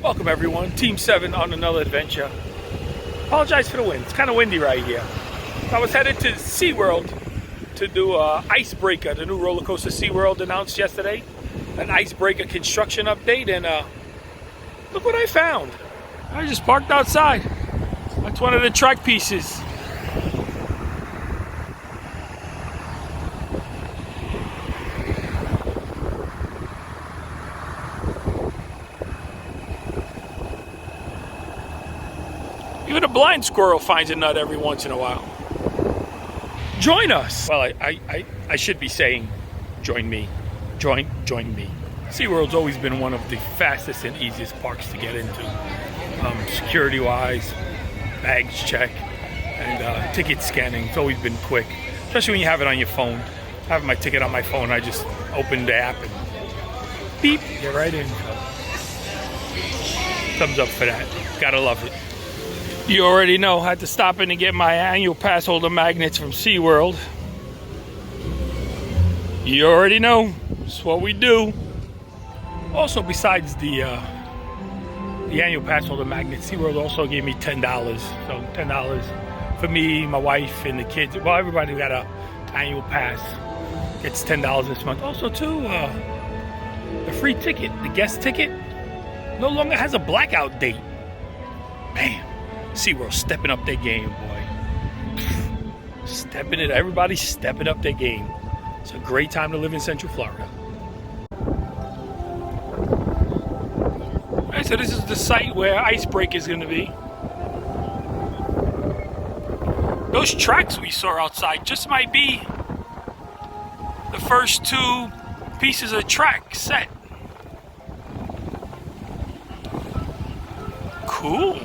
Welcome everyone, Team 7 on another adventure. Apologize for the wind, it's kind of windy right here. I was headed to SeaWorld to do Icebreaker, the new roller coaster SeaWorld announced yesterday. An Icebreaker construction update, and look what I found. I just parked outside. That's one of the track pieces. Even a blind squirrel finds a nut every once in a while. Join us. Well, I should be saying, join me. Join me. SeaWorld's always been one of the fastest and easiest parks to get into. Security-wise, bags check, and ticket scanning. It's always been quick, especially when you have it on your phone. I have my ticket on my phone. I just open the app and beep, get right in. Thumbs up for that. Gotta love it. You already know, I had to stop in and get my annual pass holder magnets from SeaWorld. You already know, it's what we do. Also, besides the annual pass holder magnets, SeaWorld also gave me $10. So $10 for me, my wife, and the kids. Well, everybody who got an annual pass gets $10 this month. Also, too, the free ticket, the guest ticket, no longer has a blackout date. Man. SeaWorld stepping up their game, boy. Stepping it. Everybody's stepping up their game. It's a great time to live in Central Florida. Alright, so this is the site where Icebreaker is going to be. Those tracks we saw outside just might be the first two pieces of track set. Cool.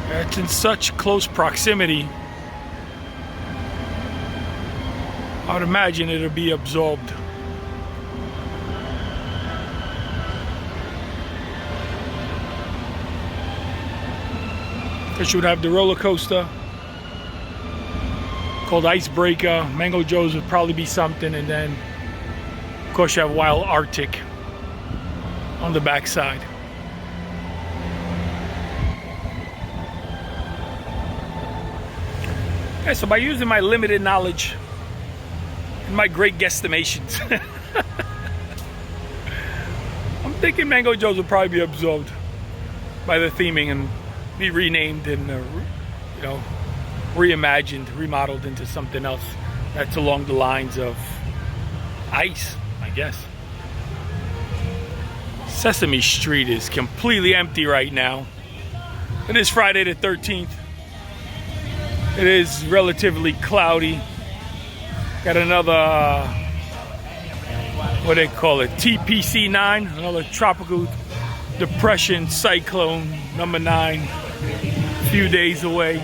It's in such close proximity. I would imagine it'll be absorbed. Because you would have the roller coaster called Icebreaker. Mango Joe's would probably be something, and then of course you have Wild Arctic on the backside. Okay, so by using my limited knowledge and my great guesstimations, I'm thinking Mango Joe's will probably be absorbed by the theming and be renamed and you know, reimagined, remodeled into something else that's along the lines of ice, I guess. Sesame Street is completely empty right now. It is Friday the 13th. It is relatively cloudy. Got another, what they call it, TPC-9, another tropical depression cyclone, number 9, a few days away.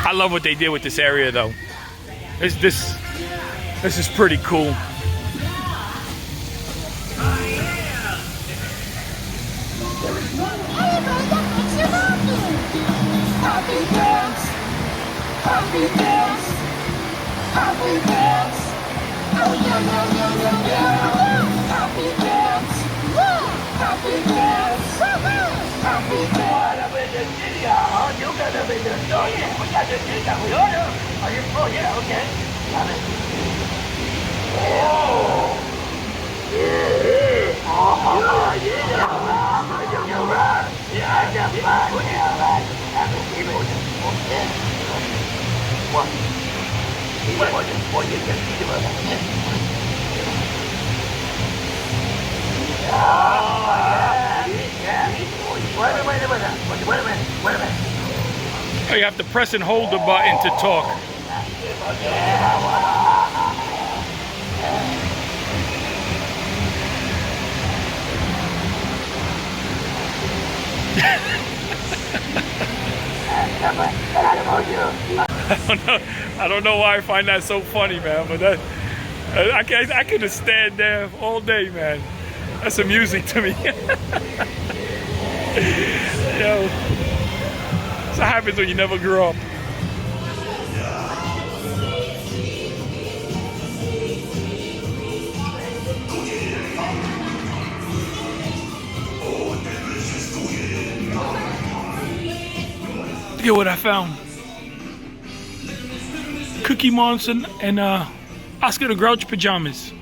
I love what they did with this area though. This is pretty cool. Happy dance, happy dance, happy dance. Oh yeah, yeah, yeah, yeah, yeah. Happy dance, happy dance, happy dance. You gotta be the oh yeah, we got to do that. Are you? Oh yeah, okay. Got it. Oh. Yeah. Oh yeah. You're right. Yeah, I got fine. Yeah, right. Oh, you have to press and hold the button to talk. I don't know why I find that so funny, man. But that I could have stand there all day, man. That's amusing to me. Yo, that's what happens when you never grow up. Look at what I found. Cookie Monster and Oscar the Grouch pajamas.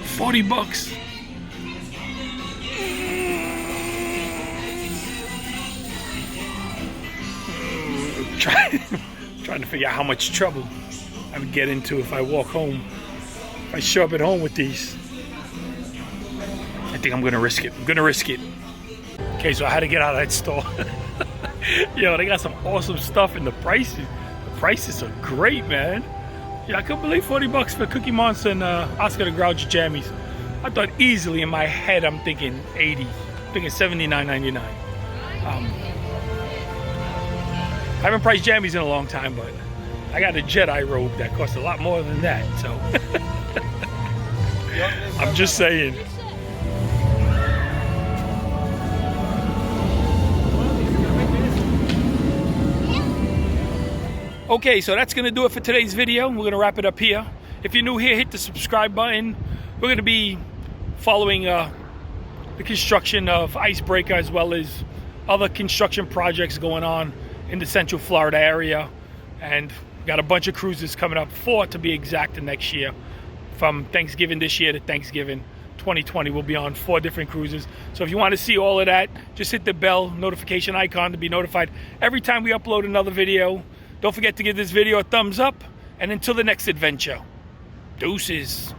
$40. Trying to figure out how much trouble I would get into if I walk home. If I show up at home with these. I think I'm gonna risk it. I'm gonna risk it. Okay, so I had to get out of that store. Yo, they got some awesome stuff, and the prices are great, man. Yeah, I couldn't believe $40 for Cookie Monster and Oscar the Grouch jammies. I thought easily in my head I'm thinking 80, I'm thinking $79.99. I haven't priced jammies in a long time, but I got a Jedi robe that costs a lot more than that, so I'm just saying. Okay, so that's gonna do it for today's video. We're gonna wrap it up here. If you're new here, hit the subscribe button. We're gonna be following the construction of Icebreaker as well as other construction projects going on in the Central Florida area. And we got a bunch of cruises coming up, 4 to be exact, the next year. From Thanksgiving this year to Thanksgiving 2020, we'll be on 4 different cruises. So if you want to see all of that, just hit the bell notification icon to be notified every time we upload another video. Don't forget to give this video a thumbs up, and until the next adventure, deuces.